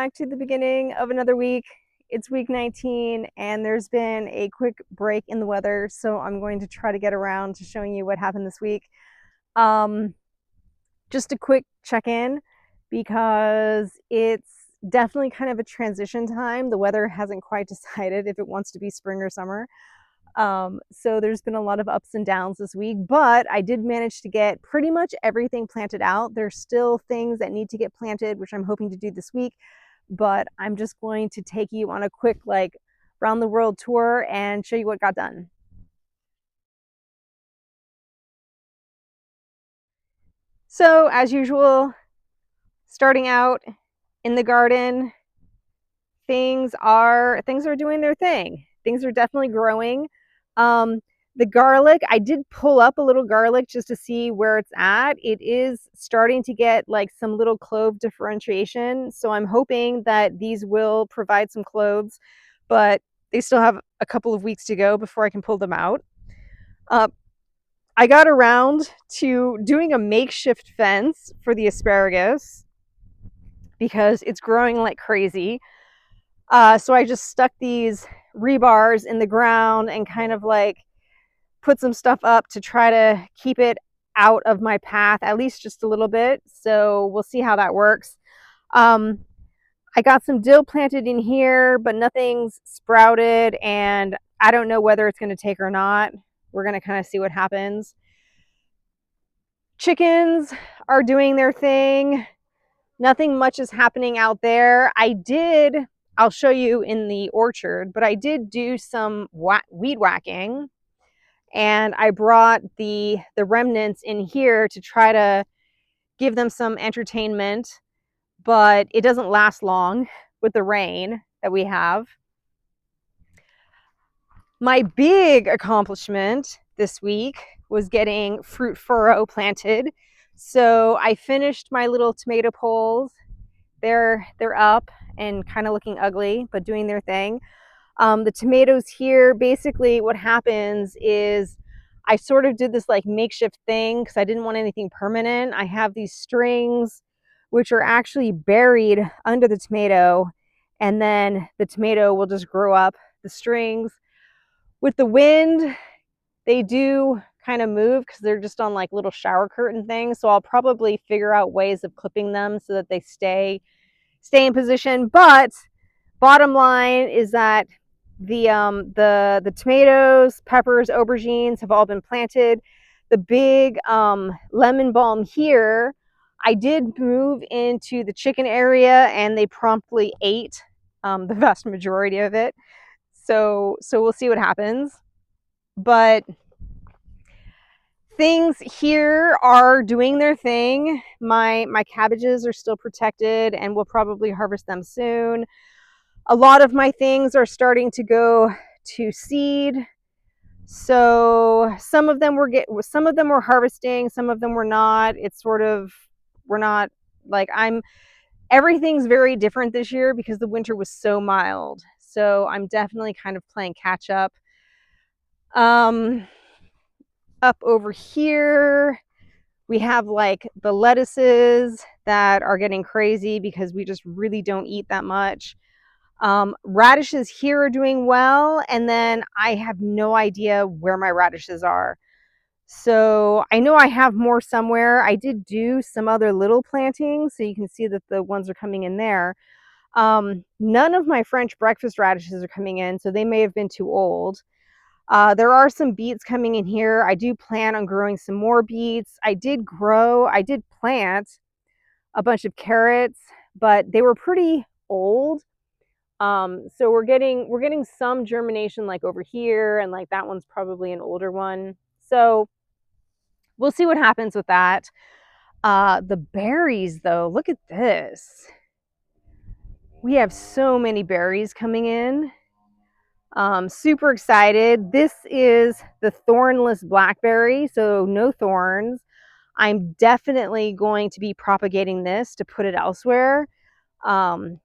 back to the beginning of another week. It's week 19 and there's been a quick break in the weather, so I'm going to try to get around to showing you what happened this week. Just a quick check-in because it's definitely kind of a transition time. The weather hasn't quite decided if it wants to be spring or summer. So there's been a lot of ups and downs this week, but I did manage to get pretty much everything planted out. There's still things that need to get planted, which I'm hoping to do this week, but I'm just going to take you on a quick round the world tour and show you what got done. So as usual, starting out in the garden, things are doing their thing. Things are definitely growing. The garlic, I did pull up a little garlic just to see where it's at. It is starting to get like some little clove differentiation. So I'm hoping that these will provide some cloves, but they still have a couple of weeks to go before I can pull them out. I got around to doing a makeshift fence for the asparagus because it's growing like crazy. So I just stuck these rebars in the ground and kind of like put some stuff up to try to keep it out of my path, at least just a little bit. So we'll see how that works. I got some dill planted in here, but nothing's sprouted and I don't know whether it's going to take or not. We're going to kind of see what happens. Chickens are doing their thing. Nothing much is happening out there. I'll show you in the orchard, but I did do some weed whacking and I brought the remnants in here to try to give them some entertainment, but it doesn't last long with the rain that we have. My big accomplishment this week was getting fruit furrow planted. So I finished my little tomato poles. They're up and kind of looking ugly, but doing their thing. The tomatoes here, basically what happens is I sort of did this like makeshift thing because I didn't want anything permanent. I have these strings which are actually buried under the tomato, and then the tomato will just grow up. The strings, with the wind, they do kind of move because they're just on like little shower curtain things. So I'll probably figure out ways of clipping them so that they stay in position. But bottom line is that the tomatoes, peppers, aubergines have all been planted. The big lemon balm here, I did move into the chicken area and they promptly ate the vast majority of it. So we'll see what happens. But things here are doing their thing. My cabbages are still protected and we'll probably harvest them soon. A lot of my things are starting to go to seed. So some of them we're harvesting, some of them we're not. It's sort of, we're not like, everything's very different this year because the winter was so mild. So I'm definitely kind of playing catch up. Up over here, we have like the lettuces that are getting crazy because we just really don't eat that much. Radishes here are doing well, and then I have no idea where my radishes are. So I know I have more somewhere. I did do some other little plantings, so you can see that the ones are coming in there. None of my French breakfast radishes are coming in, so they may have been too old. There are some beets coming in here. I do plan on growing some more beets. I did plant a bunch of carrots, but they were pretty old. So we're getting some germination like over here, and like that one's probably an older one. So we'll see what happens with that. The berries though, look at this. We have so many berries coming in. Super excited. This is the thornless blackberry, so no thorns. I'm definitely going to be propagating this to put it elsewhere. I'm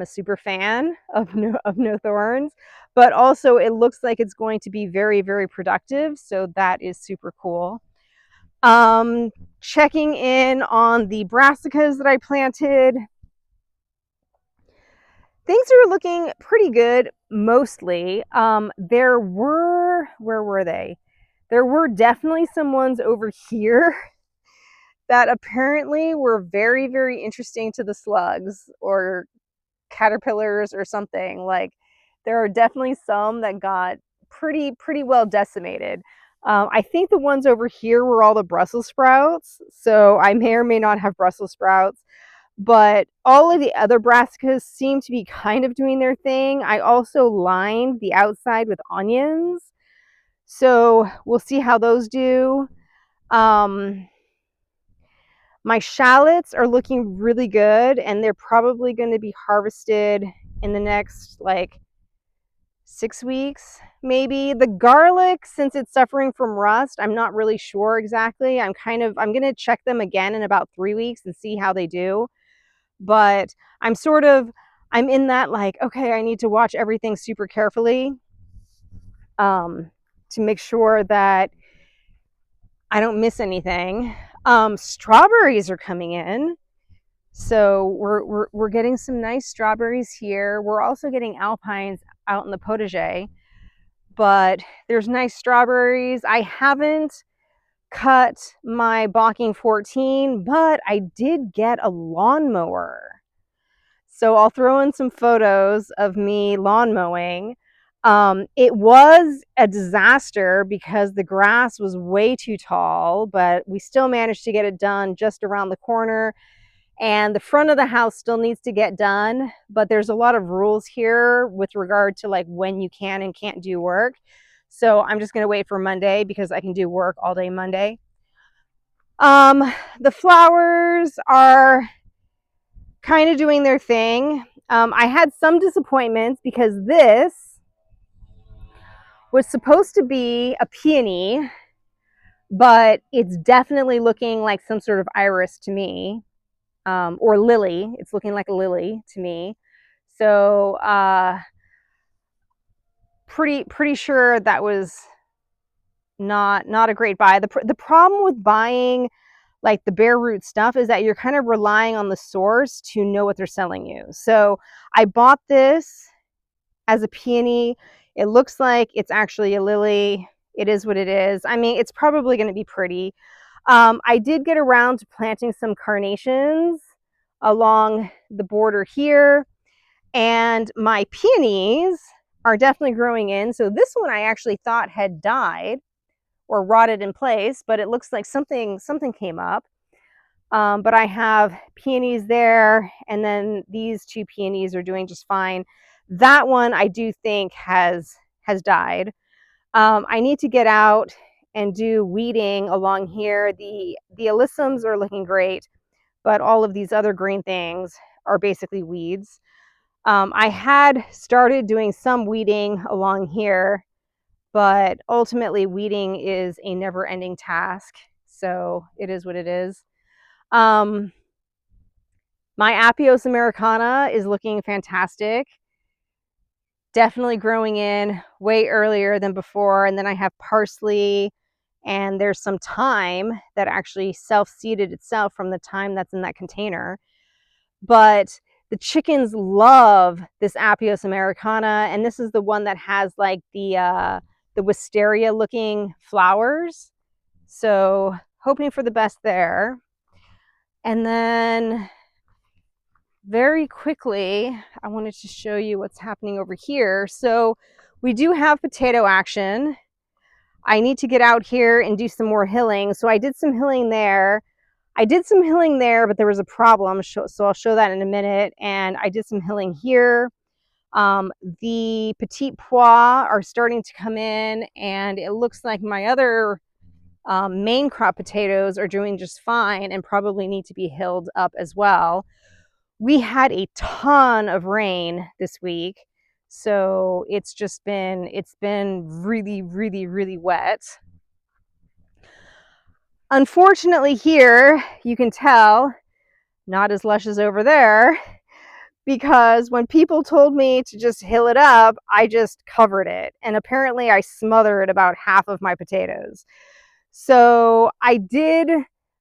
a super fan of no thorns, but also it looks like it's going to be very, very productive. So that is super cool. Checking in on the brassicas that I planted. things are looking pretty good mostly. There were, where were they? There were definitely some ones over here that apparently were very, very interesting to the slugs or caterpillars or something. Like there are definitely some that got pretty well decimated. I think the ones over here were all the Brussels sprouts, so I may or may not have Brussels sprouts, but all of the other brassicas seem to be kind of doing their thing. I also lined the outside with onions, so we'll see how those do. My shallots are looking really good, and they're probably going to be harvested in the next like 6 weeks, maybe. The garlic, since it's suffering from rust, I'm not really sure exactly. I'm going to check them again in about 3 weeks and see how they do. But I'm in that like, okay, I need to watch everything super carefully to make sure that I don't miss anything. Strawberries are coming in. So we're getting some nice strawberries here. We're also getting alpines out in the potager, but there's nice strawberries. I haven't cut my Balking 14, but I did get a lawnmower. So I'll throw in some photos of me lawn mowing. It was a disaster because the grass was way too tall, but we still managed to get it done just around the corner. And the front of the house still needs to get done, but there's a lot of rules here with regard to like when you can and can't do work. So I'm just going to wait for Monday because I can do work all day Monday. The flowers are kind of doing their thing. I had some disappointments because this was supposed to be a peony, but it's definitely looking like some sort of iris to me. Or lily. It's looking like a lily to me. So pretty sure that was not a great buy. The problem with buying like the bare root stuff is that you're kind of relying on the source to know what they're selling you. So I bought this as a peony. It looks like it's actually a lily. It is what it is. I mean, it's probably going to be pretty. I did get around to planting some carnations along the border here, and my peonies are definitely growing in. So this one I actually thought had died or rotted in place, but it looks like something came up. But I have peonies there, and then these two peonies are doing just fine. That one I do think has died. I need to get out and do weeding along here. The alyssums are looking great, but all of these other green things are basically weeds. I had started doing some weeding along here, but ultimately weeding is a never-ending task, so it is what it is. My Apios americana is looking fantastic. Definitely growing in way earlier than before. And then I have parsley, and there's some thyme that actually self-seeded itself from the thyme that's in that container. But the chickens love this Apios americana, and this is the one that has like the wisteria looking flowers. So hoping for the best there. And then very quickly, I wanted to show you what's happening over here. So we do have potato action. I need to get out here and do some more hilling. So I did some hilling there. But there was a problem. So I'll show that in a minute. And I did some hilling here. The petit pois are starting to come in, and it looks like my other main crop potatoes are doing just fine and probably need to be hilled up as well. We had a ton of rain this week, so it's been really wet. Unfortunately here, you can tell, not as lush as over there, because when people told me to just hill it up, I just covered it. And apparently I smothered about half of my potatoes. So I did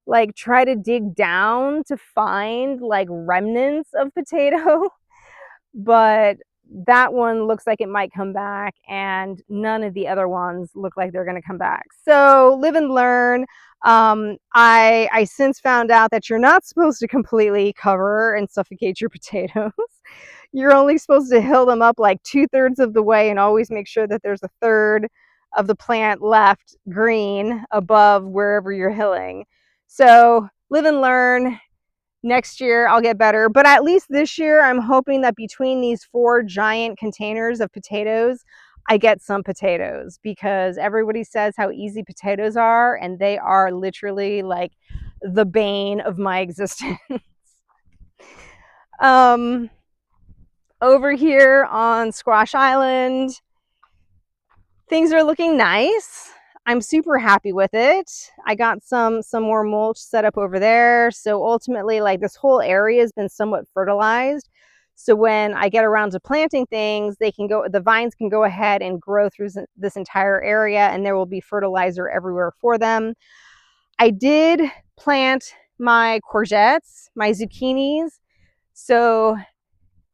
like try to dig down to find like remnants of potato, but that one looks like it might come back, and none of the other ones look like they're going to come back. So live and learn. I since found out that you're not supposed to completely cover and suffocate your potatoes. You're only supposed to hill them up like 2/3 of the way, and always make sure that there's a third of the plant left green above wherever you're hilling. So live and learn. Next year I'll get better, but at least this year I'm hoping that between these 4 giant containers of potatoes, I get some potatoes, because everybody says how easy potatoes are, and they are literally like the bane of my existence. Over here on Squash Island, things are looking nice. I'm super happy with it. I got some more mulch set up over there. So ultimately, like, this whole area has been somewhat fertilized. So when I get around to planting things, the vines can go ahead and grow through this entire area, and there will be fertilizer everywhere for them. I did plant my courgettes, my zucchinis. So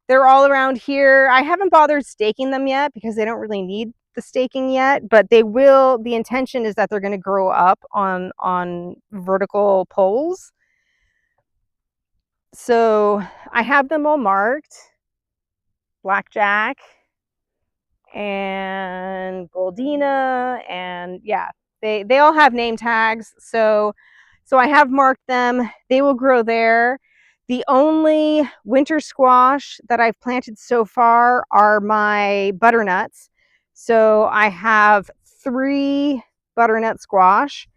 they're all around here. I haven't bothered staking them yet because they don't really need the staking yet, but they will. The intention is that they're going to grow up on vertical poles. So I have them all marked: Blackjack and Goldina, and yeah, they all have name tags. So I have marked them. They will grow there. The only winter squash that I've planted so far are my butternuts. So I have 3 butternut squash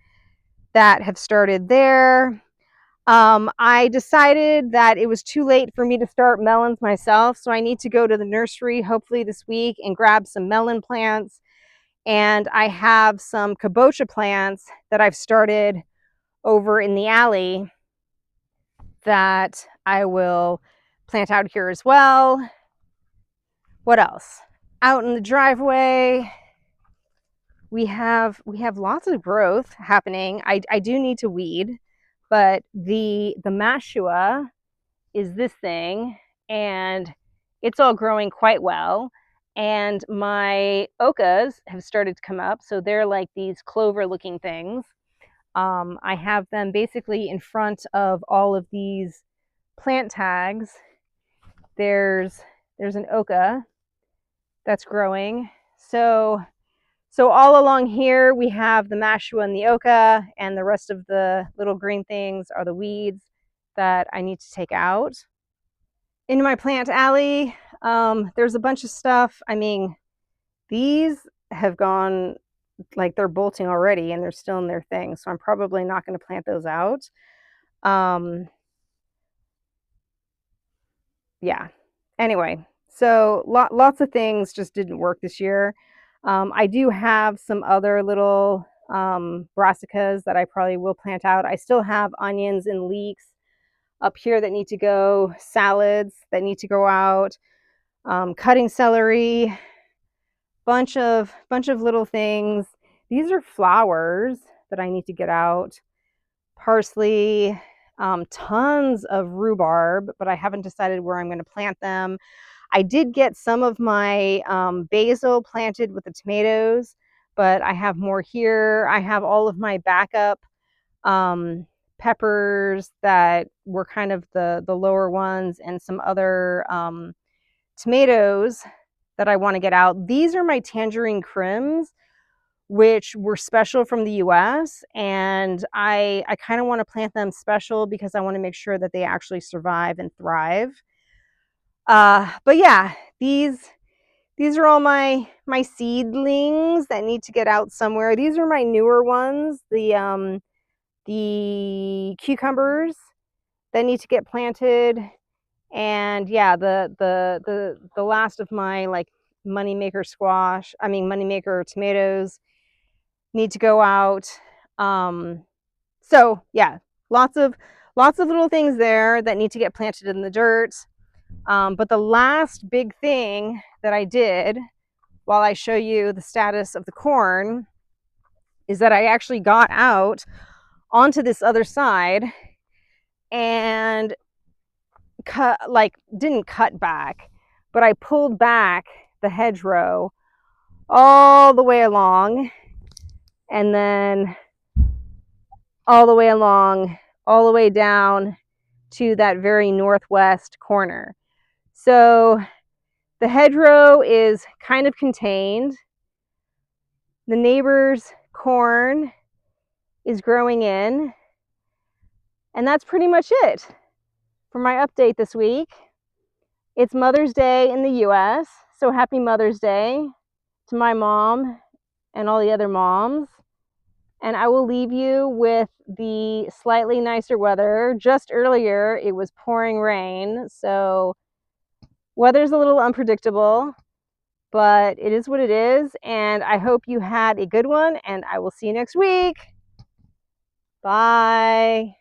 that have started there. I decided that it was too late for me to start melons myself, so I need to go to the nursery hopefully this week and grab some melon plants. And I have some kabocha plants that I've started over in the alley that I will plant out here as well. What else? Out in the driveway, we have lots of growth happening. I do need to weed, but the mashua is this thing, and it's all growing quite well. And my ochas have started to come up, so they're like these clover looking things. I have them basically in front of all of these plant tags. There's an ocha that's growing. So all along here we have the mashua and the ocha, and the rest of the little green things are the weeds that I need to take out. In my plant alley, there's a bunch of stuff. I mean, these have gone, like, they're bolting already and they're still in their thing, so I'm probably not going to plant those out. Yeah, anyway, so lots of things just didn't work this year. I do have some other little brassicas that I probably will plant out. I still have onions and leeks up here that need to go, salads that need to go out, cutting celery, bunch of little things. These are flowers that I need to get out. Parsley, tons of rhubarb, but I haven't decided where I'm going to plant them. I did get some of my basil planted with the tomatoes, but I have more here. I have all of my backup peppers that were kind of the lower ones, and some other tomatoes that I want to get out. These are my tangerine crims, which were special from the US, and I kind of want to plant them special because I want to make sure that they actually survive and thrive. But yeah, these are all my seedlings that need to get out somewhere. These are my newer ones, the cucumbers that need to get planted. And yeah, the last of my, like, moneymaker tomatoes need to go out. So yeah, lots of little things there that need to get planted in the dirt. But the last big thing that I did, while I show you the status of the corn, is that I actually got out onto this other side and didn't cut back, but I pulled back the hedgerow all the way along, and then all the way along, all the way down to that very northwest corner. So the hedgerow is kind of contained. The neighbor's corn is growing in, and that's pretty much it for my update this week. It's Mother's Day in the US, so happy Mother's Day to my mom and all the other moms. And I will leave you with the slightly nicer weather. Just earlier, it was pouring rain, so weather's a little unpredictable, but it is what it is. And I hope you had a good one, and I will see you next week. Bye.